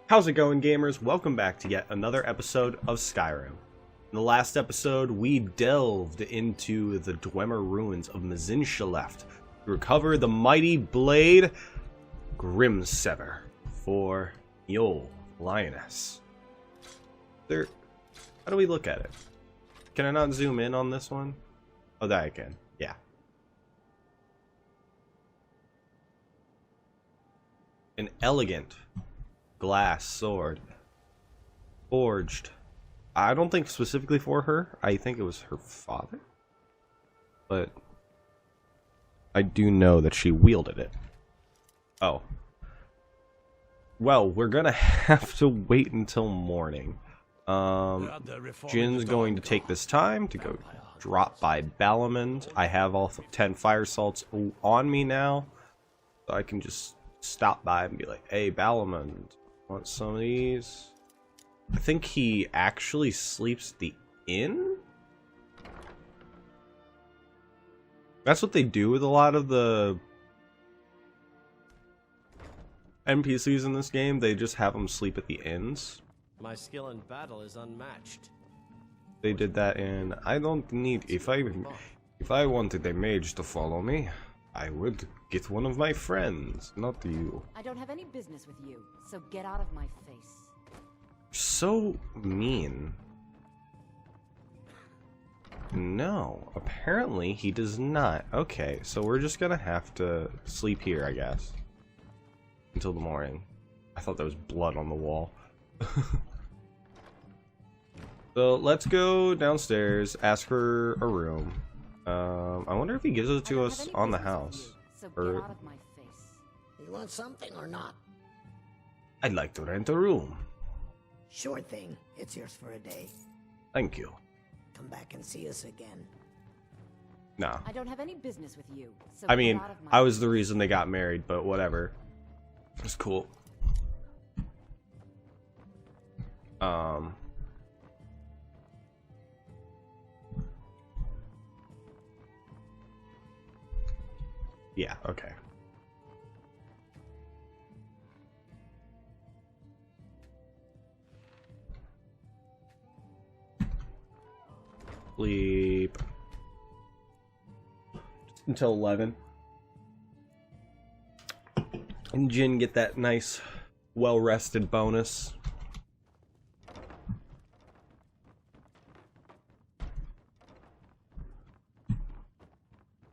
How's it going, gamers? Welcome back to yet another episode of Skyrim. In the last episode, we delved into the Dwemer ruins of Mzulft to recover the mighty blade Grimsever for Mule Lioness. How do we look at it? Can I not zoom in on this one? Oh, that I can. Yeah. An elegant glass sword, forged. I don't think specifically for her. I think it was her father, but I do know that she wielded it. Oh, well, we're gonna have to wait until morning. Jin's going to take this time to go drop by Balamond. I have all 10 fire salts on me now, so I can just stop by and be like, hey, Balamond, want some of these? I think he actually sleeps at the inn? That's what they do with a lot of the NPCs in this game. They just have them sleep at the inns. My skill in battle is unmatched. They did that in... I don't need... If I wanted a mage to follow me, I would get one of my friends, not you. I don't have any business with you, so get out of my face. So mean. No, apparently he does not. Okay, so we're just gonna have to sleep here, I guess, until the morning. I thought there was blood on the wall. So let's go downstairs, ask for a room. I wonder if he gives it to us on the house. So get out of my face. You want something or not? I'd like to rent a room. Sure thing. It's yours for a day. Thank you. Come back and see us again. Nah. I don't have any business with you. So I mean, get out of my I was the reason they got married, but whatever. It's cool. Yeah, okay. Sleep until 11. And Jin get that nice, well-rested bonus.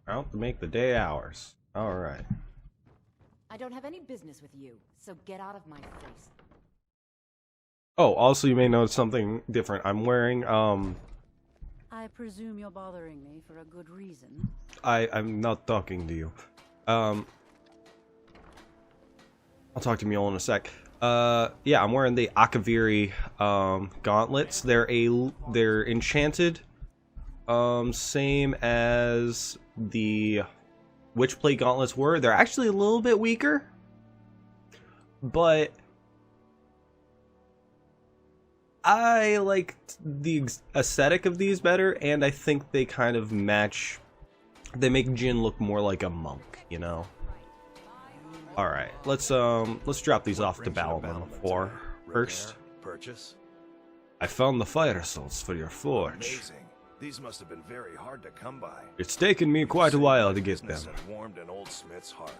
Out to make the day ours. Alright. I don't have any business with you, so get out of my face. Oh, also you may notice something different. I'm wearing, I presume you're bothering me for a good reason. I'm not talking to you. I'll talk to Mule in a sec. Yeah, I'm wearing the Akaviri, gauntlets. They're enchanted. Same as the Witchplate gauntlets were. They're actually a little bit weaker, but I like the aesthetic of these better, and I think they kind of match. They make Jin look more like a monk, you know. All right, let's drop these off to Balamond first. Purchase? I found the fire salts for your forge. Amazing. These must have been very hard to come by. It's taken me quite a while to get them. Business had warmed an old smith's heart.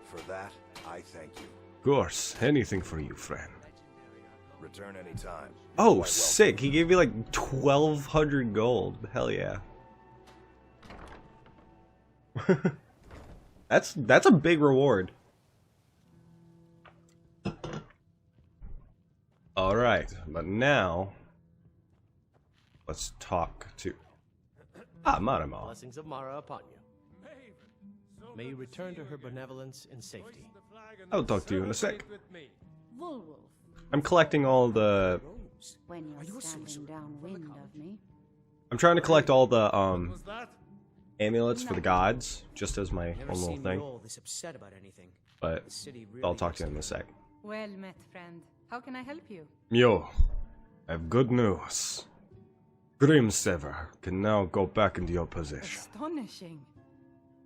For that, I thank you. Of course, anything for you, friend. Return anytime. Oh, sick! He gave me like 1,200 gold. Hell yeah. That's a big reward. All right, but now let's talk to Marimo. Blessings of Mara upon you. May you return to her benevolence in safety. I'll talk to you in a sec. Wolwolf, I'm collecting all the. when you're standing downwind of me. I'm trying to collect all the amulets for the gods, just as my Never own little seen thing. you all this upset about anything. But The city really I'll talk to needs him in a sec. Well met, friend. How can I help you? Yo, I have good news. Grimsever can now go back into your possession. Astonishing.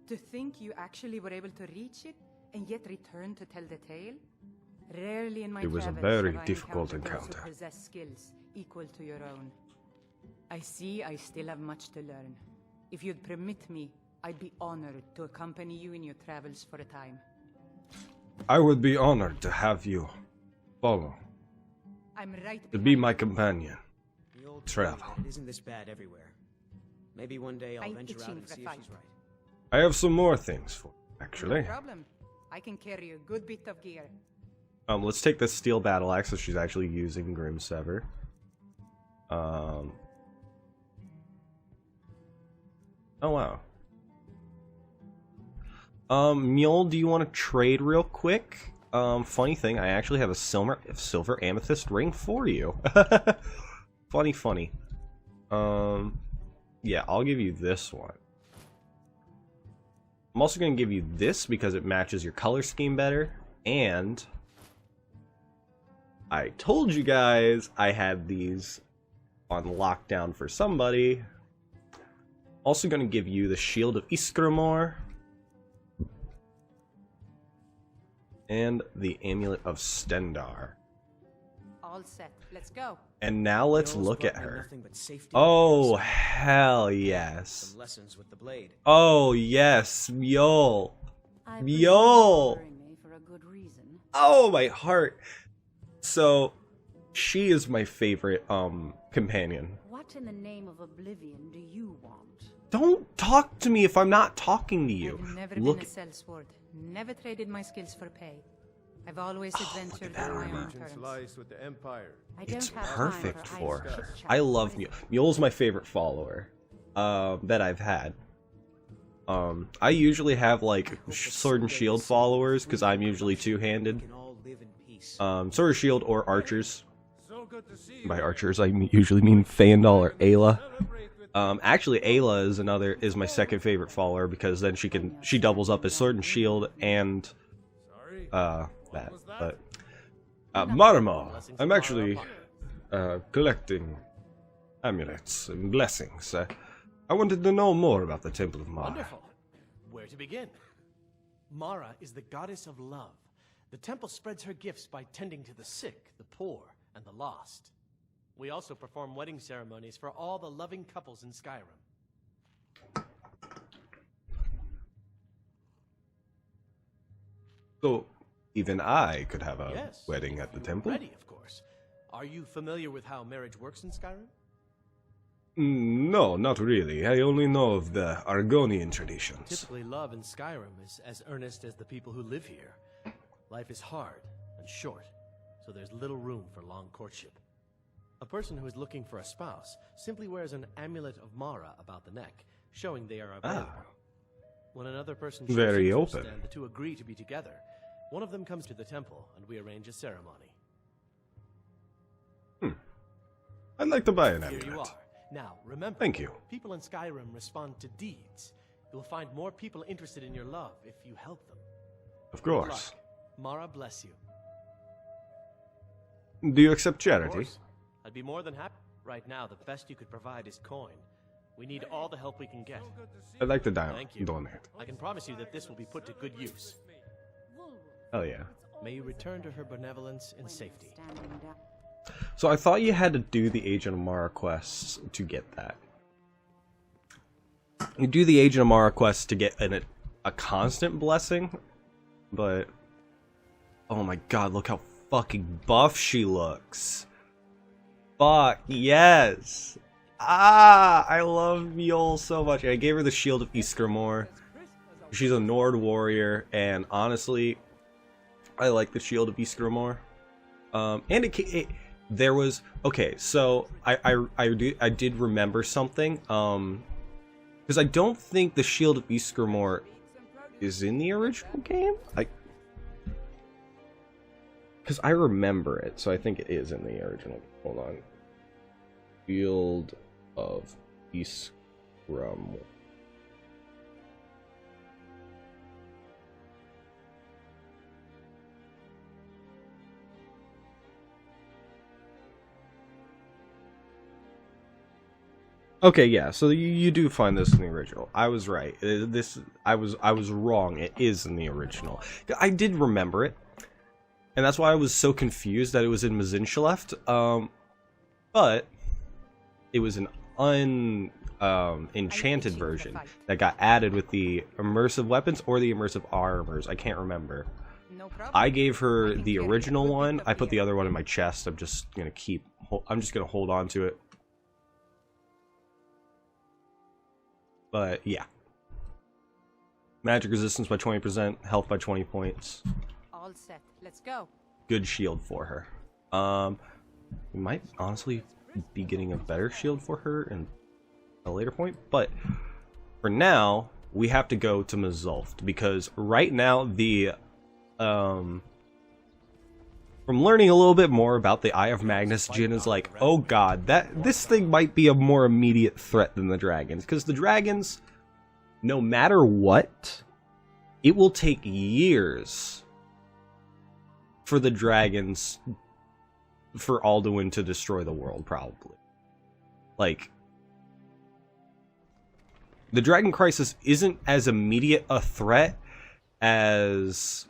To think you actually were able to reach it and yet return to tell the tale? Rarely in my It was a travels very have I difficult encountered those encounter. who possess skills equal to your own. I see I still have much to learn. If you'd permit me, I'd be honored to accompany you in your travels for a time. I would be honored to have you follow, I'm right to be behind my you. companion. The old Travel. saying that it isn't this bad everywhere. Maybe one day I'll I'm venture out itching and for a see if fight. she's right. I have some more things for you, No actually. problem. I can carry a good bit of gear. Let's take this steel battle axe that she's actually using Grim Sever. Oh wow. Mule, do you want to trade real quick? Funny thing, I actually have a silver amethyst ring for you. funny. Yeah, I'll give you this one. I'm also going to give you this because it matches your color scheme better, and I told you guys I had these on lockdown for somebody. Also going to give you the Shield of Iskramor and the Amulet of Stendar. All set. Let's go. And now let's Mjol's look at brought me her. nothing but safety Oh, and hell yes. some lessons with the blade. Oh, yes, Mule. I presume Yo! you're bothering me for a good reason. Oh, my heart. So, she is my favorite, companion. What in the name of oblivion do you want? Don't talk to me if I'm not talking to you. I've never Look, been a sellsword. Never traded my skills for pay. I've always look at adventured that on my own armor. terms. lies with the Empire. I don't It's have time perfect for for idle her. chit-chat. I love What is Mule. it? Mule's my favorite follower, that I've had. I usually have, like, sword and shield followers, because I'm usually two-handed. We can all live in peace. Sword and shield or archers. So good to see you. By archers, I usually mean Fandal or Ayla. Actually, Ayla is my second favorite follower because then she doubles up as sword and shield and that. But Marimo, I'm actually collecting amulets and blessings. I wanted to know more about the Temple of Mara. Wonderful. Where to begin? Mara is the goddess of love. The temple spreads her gifts by tending to the sick, the poor, and the lost. We also perform wedding ceremonies for all the loving couples in Skyrim. So even I could have a Yes. wedding at the if you're temple. Ready, of course. Are you familiar with how marriage works in Skyrim? No, not really. I only know of the Argonian traditions. Typically, love in Skyrim is as earnest as the people who live here. Life is hard and short, so there's little room for long courtship. A person who is looking for a spouse simply wears an amulet of Mara about the neck, showing they are available. When another person shows Very interest open. and the two agree to be together, one of them comes to the temple and we arrange a ceremony. I'd like to buy an Here you amulet. are. Now, remember, Thank you. people in Skyrim respond to deeds. You'll find more people interested in your love if you help them. Of Good course. luck. Mara bless you. Do you accept Of charity? course. I'd be more than happy. Right now, the best you could provide is coin. We need all the help we can get. I'd like to Thank you. donate. I can promise you that this will be put to good use. Oh yeah. May you return to her benevolence in safety. Standing down. So I thought you had to do the Agent of Mara quests to get that. You do the Agent of Mara quests to get a constant blessing, but oh my god, look how fucking buff she looks. Fuck, yes. I love Mjol so much. I gave her the Shield of Iskramor. She's a Nord warrior, and honestly, I like the Shield of Iskramor. And there was okay. So I did remember something. Because I don't think the Shield of Iskramor is in the original game. Because I remember it, so I think it is in the original. Hold on. Shield of Iskramor. Okay, yeah. So you do find this in the original. I was right. I was wrong. It is in the original. I did remember it. And that's why I was so confused that it was in Mzulft. But it was an enchanted version that got added with the immersive weapons or the immersive armors. I can't remember. No problem. I gave her the original one. I put the other one in my chest. I'm just gonna hold on to it. But yeah. Magic resistance by 20%, health by 20 points. All set. Let's go. Good shield for her. We might honestly be getting a better shield for her in a later point, but for now we have to go to Mzulft because right now the from learning a little bit more about the Eye of Magnus, Jin is like, oh god, this thing might be a more immediate threat than the dragons, because the dragons, no matter what, it will take years for the dragons, for Alduin to destroy the world, probably. Like, the Dragon Crisis isn't as immediate a threat as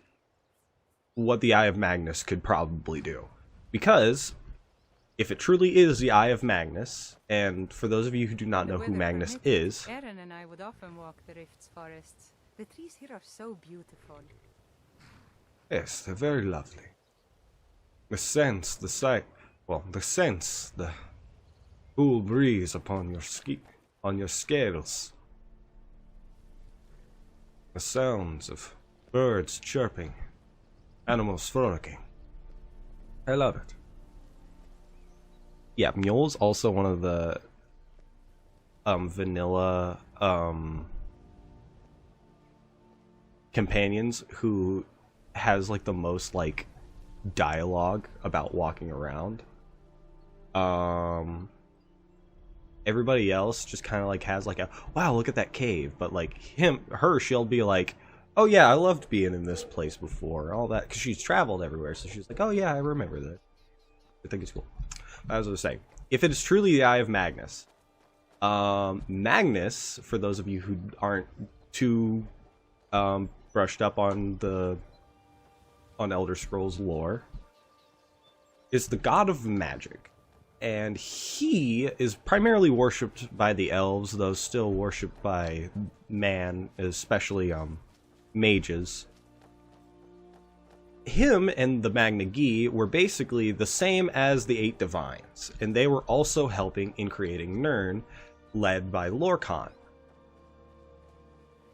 what the Eye of Magnus could probably do. Because, if it truly is the Eye of Magnus, and for those of you who do not know who Magnus is... Aaron and I would often walk the Rift's forests. The trees here are so beautiful. Yes, they're very lovely. The sense, the sight, well, the sense, the cool breeze upon your scales. The sounds of birds chirping, animals frolicking. I love it. Yeah, Mjoll's also one of the vanilla companions who has like the most like dialogue about walking around. Everybody else just kind of like has like a, wow, look at that cave, but like she'll be like, oh yeah, I loved being in this place before, all that, because she's traveled everywhere, so she's like, oh yeah, I remember that. I think it's cool. As I was saying, if it is truly the Eye of Magnus, Magnus, for those of you who aren't too brushed up on Elder Scrolls lore, is the god of magic. And he is primarily worshipped by the elves, though still worshipped by man, especially mages. Him and the Magna Gi were basically the same as the 8 Divines, and they were also helping in creating Nirn, led by Lorkhan.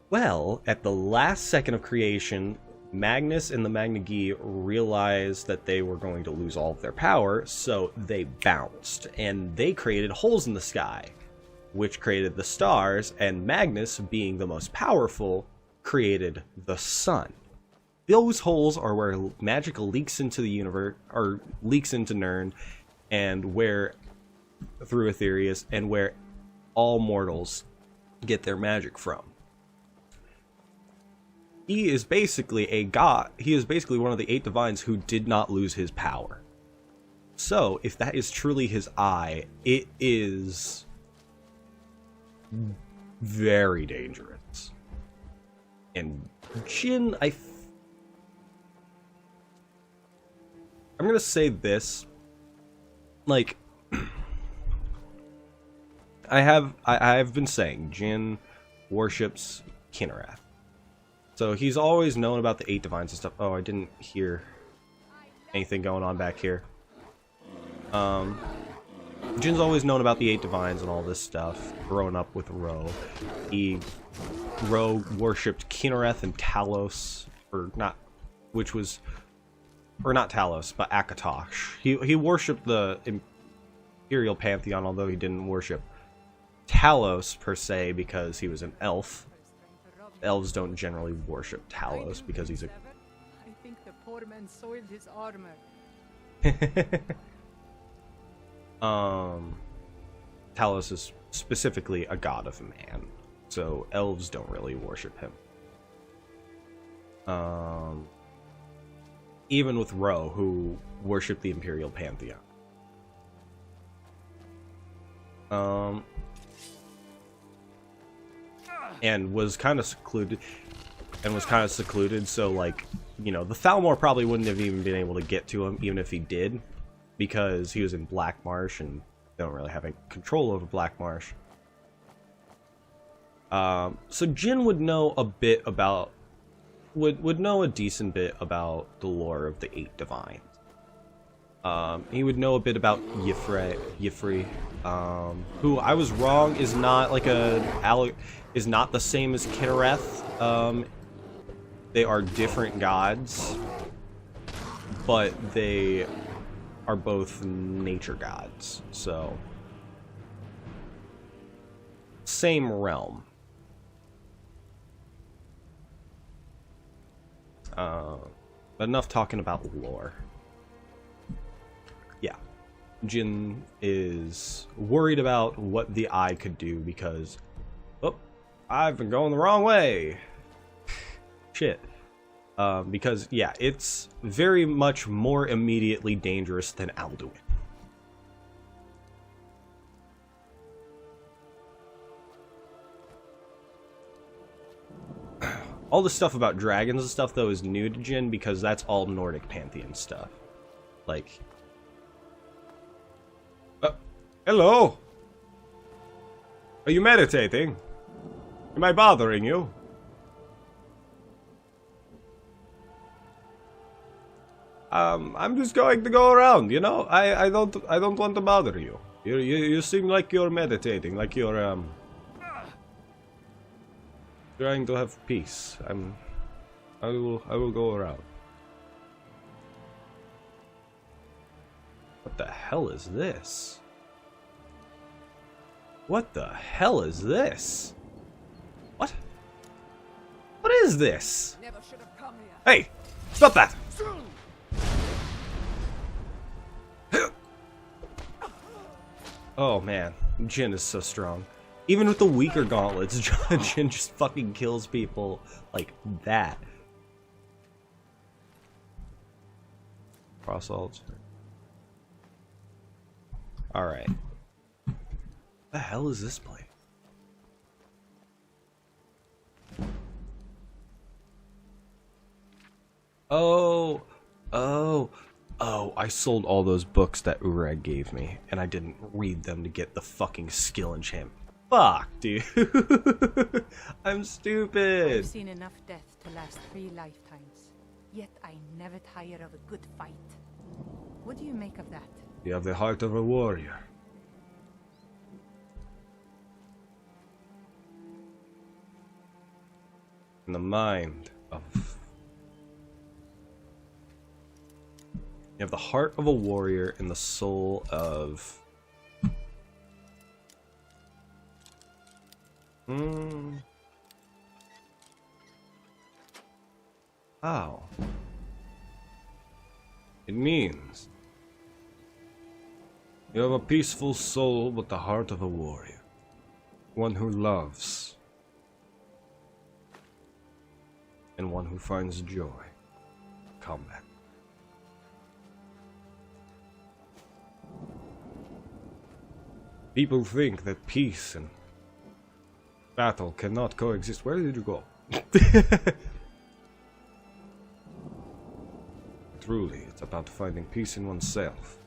Well, at the last second of creation, Magnus and the Magna Gi realized that they were going to lose all of their power, so they bounced, and they created holes in the sky, which created the stars, and Magnus, being the most powerful, created the sun. Those holes are where magic leaks into the universe, or leaks into Nirn, and where, through Aetherius, and where all mortals get their magic from. He is basically a god. He is basically one of the 8 Divines who did not lose his power. So, if that is truly his eye, it is very dangerous. And Jin, I'm gonna say this, like, I've been saying Jin worships Kinnereth. So he's always known about the 8 Divines and stuff. Oh, I didn't hear anything going on back here. Jin's always known about the 8 Divines and all this stuff, growing up with Ro. Ro worshipped Kinnereth and Talos, not Talos, but Akatosh. He worshipped the Imperial Pantheon, although he didn't worship Talos per se because he was an elf. Elves don't generally worship Talos because he's a... I think the poor man soiled his armor. Talos is specifically a god of man, so elves don't really worship him. Even with Ro, who worshipped the Imperial Pantheon. And was kind of secluded, so like you know, the Thalmor probably wouldn't have even been able to get to him, even if he did, because he was in Black Marsh, and they don't really have any control over Black Marsh. So Jin would know a bit about, would know a decent bit about the lore of the 8 Divines. He would know a bit about Y'ffre, who I was wrong is not like is not the same as Kinnereth. They are different gods, but they are both nature gods, so same realm. But enough talking about lore. Yeah, Jin is worried about what the eye could do because, oh, I've been going the wrong way. Shit. Because, yeah, it's very much more immediately dangerous than Alduin. All the stuff about dragons and stuff, though, is new to Jin because that's all Nordic Pantheon stuff. Like... hello? Are you meditating? Am I bothering you? I'm just going to go around, you know? I don't want to bother you. You seem like you're meditating, like you're trying to have peace. I will go around. What the hell is this? What the hell is this? What? What is this? Never should have come here. Hey! Stop that! Oh man, Jin is so strong. Even with the weaker gauntlets, Jin just fucking kills people like that. Cross alt. Alright. What the hell is this place? Oh, I sold all those books that Urag gave me, and I didn't read them to get the fucking skill enchantment. Fuck, dude. I'm stupid. I've seen enough death to last 3 lifetimes, yet I never tire of a good fight. What do you make of that? You have the heart of a warrior. And the mind of... You have the heart of a warrior and the soul of... How? It means you have a peaceful soul but the heart of a warrior. One who loves. And one who finds joy in combat. People think that peace and battle cannot coexist. Where did you go? Truly, it's about finding peace in oneself.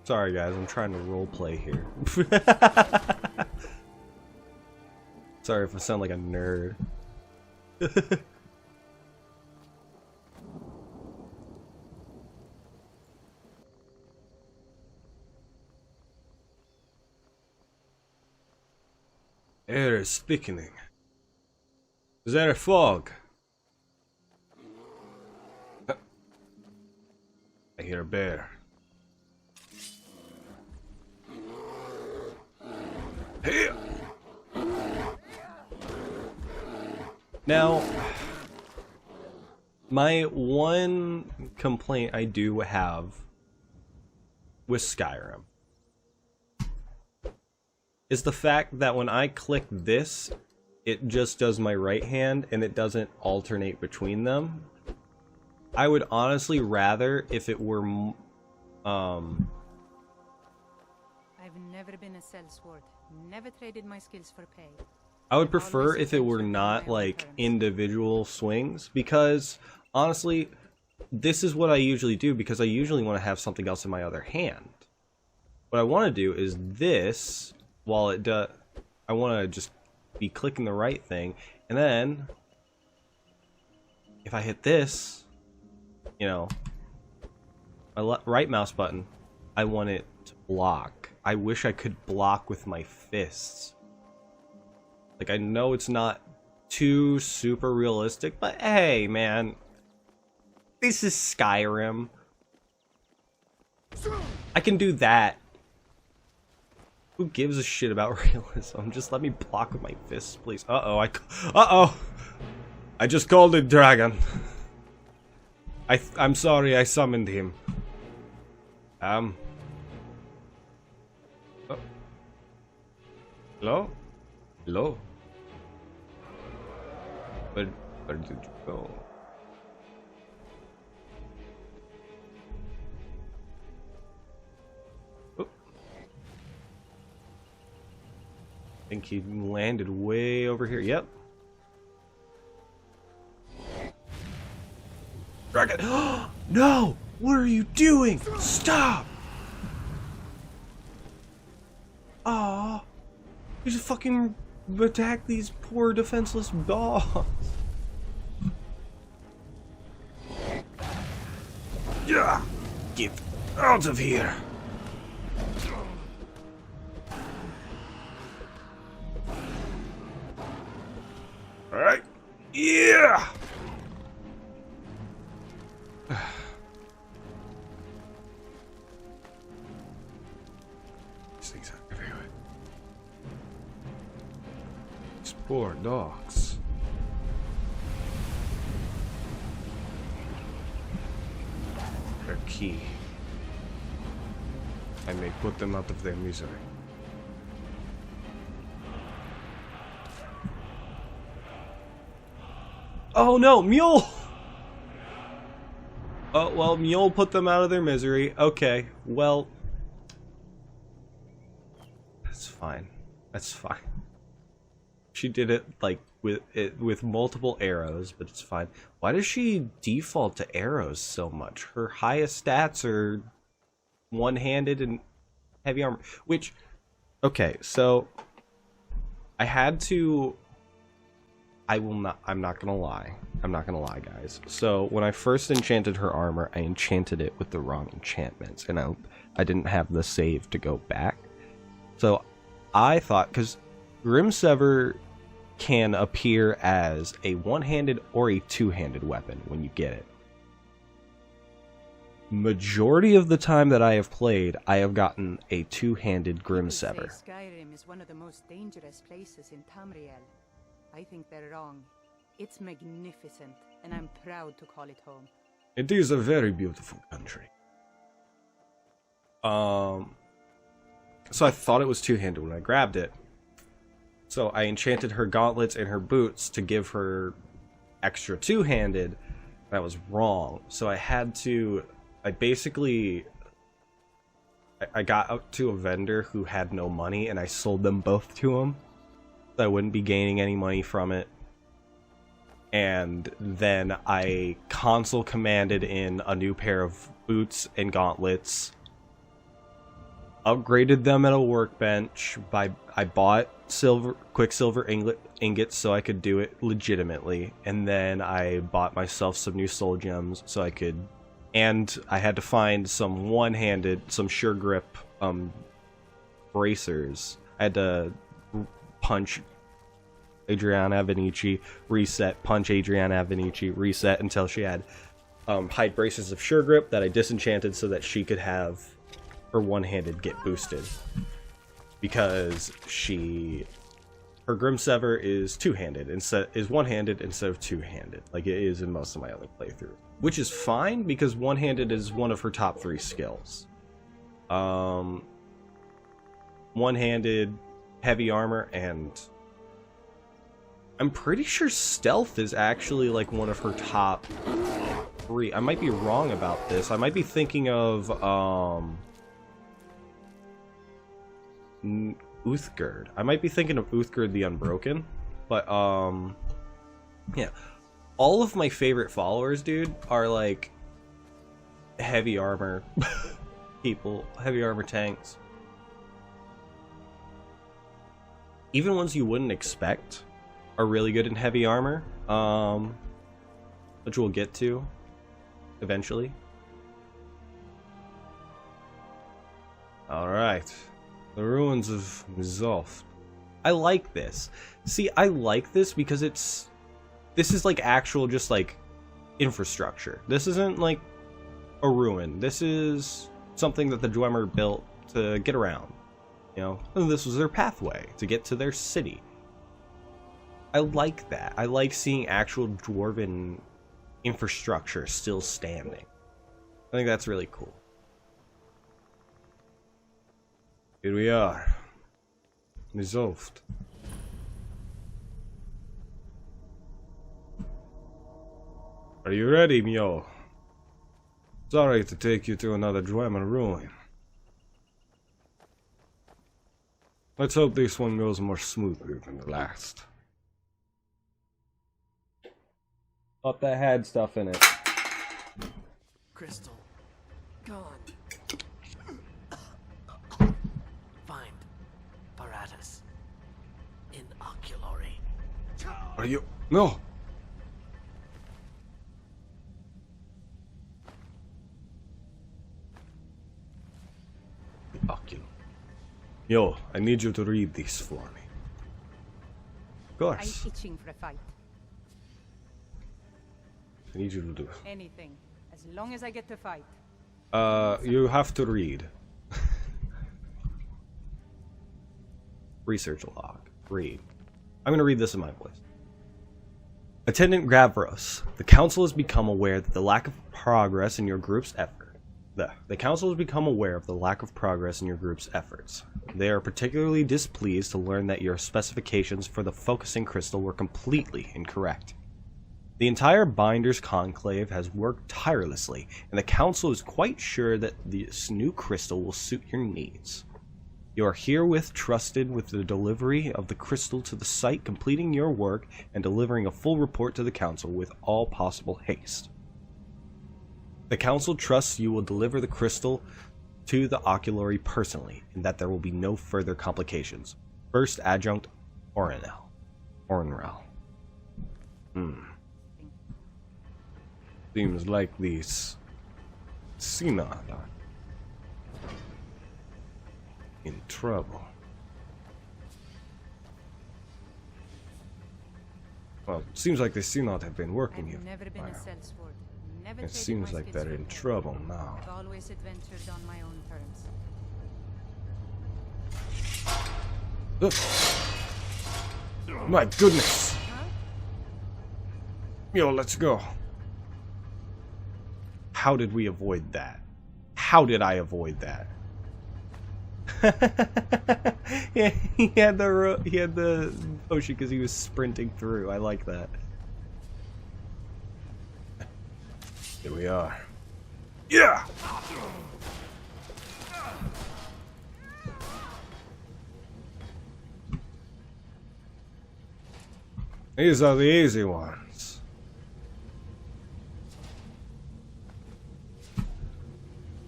Sorry guys, I'm trying to roleplay here. Sorry if I sound like a nerd. Air is thickening. Is there a fog? I hear a bear. Here. Now, my one complaint I do have with Skyrim is the fact that when I click this, it just does my right hand and it doesn't alternate between them. I would honestly rather if it were, I've never been a sellsword. Never traded my skills for pay. I would prefer if it were not like individual swings, because honestly, this is what I usually do because I usually want to have something else in my other hand. What I want to do is this while it does. I want to just be clicking the right thing, and then if I hit this, you know, my right mouse button, I want it to block. I wish I could block with my fists. Like, I know it's not too super realistic, but hey, man, this is Skyrim. I can do that. Who gives a shit about realism? Just let me block with my fists, please. Uh-oh. I just called a dragon. I'm sorry, I summoned him. Oh. Hello? Hello? Where did you go? Oh. I think he landed way over here. Yep. Dragon! No! What are you doing? Stop! Aw. You just fucking attack these poor defenseless dogs. Yeah! Get out of here! Alright. Yeah! These things are everywhere. These poor dogs. Their key. I may put them out of their misery. Oh no, Mule! Oh, well, Mule put them out of their misery. Okay, well... That's fine. That's fine. She did it, like, with multiple arrows, but it's fine. Why does she default to arrows so much? Her highest stats are one-handed and heavy armor. Which, okay, so... I had to... I'm not gonna lie. I'm not gonna lie, guys. So, when I first enchanted her armor, I enchanted it with the wrong enchantments, and I didn't have the save to go back. So, I thought, because Grimsever can appear as a one-handed or a two-handed weapon when you get it. Majority of the time that I have played, I have gotten a two-handed Grimsever. Skyrim is one of the most dangerous places in Tamriel. I think they're wrong. It's magnificent, and I'm proud to call it home. It is a very beautiful country. So I thought it was two-handed when I grabbed it. So I enchanted her gauntlets and her boots to give her extra two-handed. That was wrong. So I had to... I got up to a vendor who had no money, and I sold them both to him. I wouldn't be gaining any money from it. And then I console commanded in a new pair of boots and gauntlets. Upgraded them at a workbench. I bought quicksilver ingots so I could do it legitimately. And then I bought myself some new soul gems so I could... And I had to find some one-handed, some sure grip bracers. I had to punch Adriana Vinici, reset, punch Adriana Vinici, reset until she had hide braces of sure grip that I disenchanted so that she could have her one-handed get boosted. Because her Grimsever is two-handed is one-handed instead of two-handed, like it is in most of my other playthroughs. Which is fine because one-handed is one of her top 3 skills. One-handed, heavy armor, and I'm pretty sure stealth is actually like one of her top 3. I might be wrong about this. I might be thinking of Uthgerd. I might be thinking of Uthgerd the Unbroken, but yeah. All of my favorite followers, dude, are like heavy armor people, heavy armor tanks. Even ones you wouldn't expect are really good in heavy armor, which we'll get to eventually. Alright. The ruins of Mzulft. I like this. See, I like this because this is like actual just like infrastructure. This isn't like a ruin. This is something that the Dwemer built to get around. You know, and this was their pathway to get to their city. I like that. I like seeing actual dwarven infrastructure still standing. I think that's really cool. Here we are. Mzulft. Are you ready, Myo? Sorry to take you to another Dwemer ruin. Let's hope this one goes more smoothly than the last. Thought that had stuff in it. Crystal. Gone. Find Paratus. In Oculary. Are you? No! Oculary. Yo, I need you to read this for me. Of course. I'm itching for a fight. I need you to do it. Anything. As long as I get to fight. You have to read. Research log. Read. I'm gonna read this in my voice. Attendant Gravros, the Council has become aware that the lack of progress in your group's effort. The Council has become aware of the lack of progress in your group's efforts. They are particularly displeased to learn that your specifications for the focusing crystal were completely incorrect. The entire Binders Conclave has worked tirelessly, and the Council is quite sure that this new crystal will suit your needs. You are herewith trusted with the delivery of the crystal to the site, completing your work and delivering a full report to the Council with all possible haste. The Council trusts you will deliver the crystal to the Oculary personally, and that there will be no further complications. First Adjunct Ornrel. Seems like these Synod are in trouble. Well, it seems like the Synod have been working here. I've never been a sellsword. Never It traded seems my like skills they're in for gold. trouble now. I've always adventured on my own terms. Ugh. My goodness! Yo, let's go. How did we avoid that? How did I avoid that? Yeah, he had the potion because he was sprinting through. I like that. Here we are. Yeah! These are the easy ones.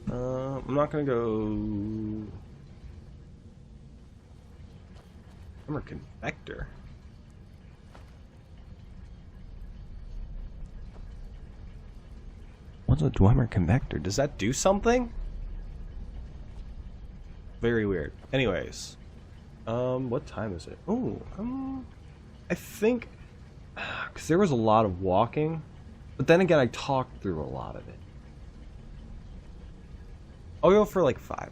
I'm not gonna go... Dwemer Convector. What's a Dwemer Convector? Does that do something? Very weird. Anyways. What time is it? Oh, I think... Because there was a lot of walking. But then again, I talked through a lot of it. I'll go for like 5 more.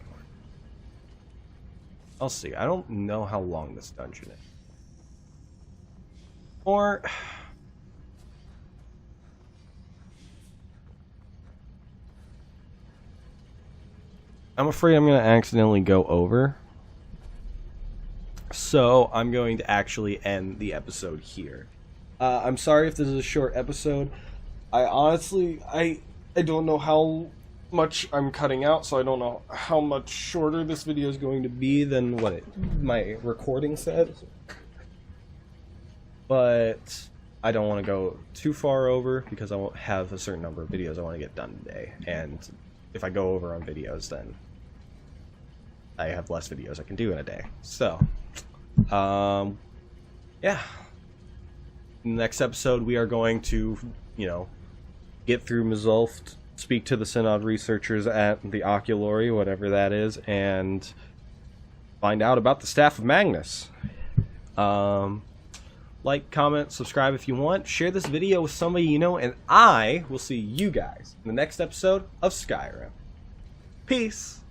I'll see. I don't know how long this dungeon is. Or... I'm afraid I'm going to accidentally go over. So I'm going to actually end the episode here. I'm sorry if this is a short episode. I honestly, I don't know how much I'm cutting out, so I don't know how much shorter this video is going to be than what my recording said. But I don't want to go too far over because I won't have a certain number of videos I want to get done today. And if I go over on videos, then I have less videos I can do in a day. So, yeah. In the next episode, we are going to, get through Mzulft, speak to the Synod researchers at the Oculory, whatever that is, and find out about the Staff of Magnus. Like, comment, subscribe if you want, share this video with somebody you know, and I will see you guys in the next episode of Skyrim. Peace!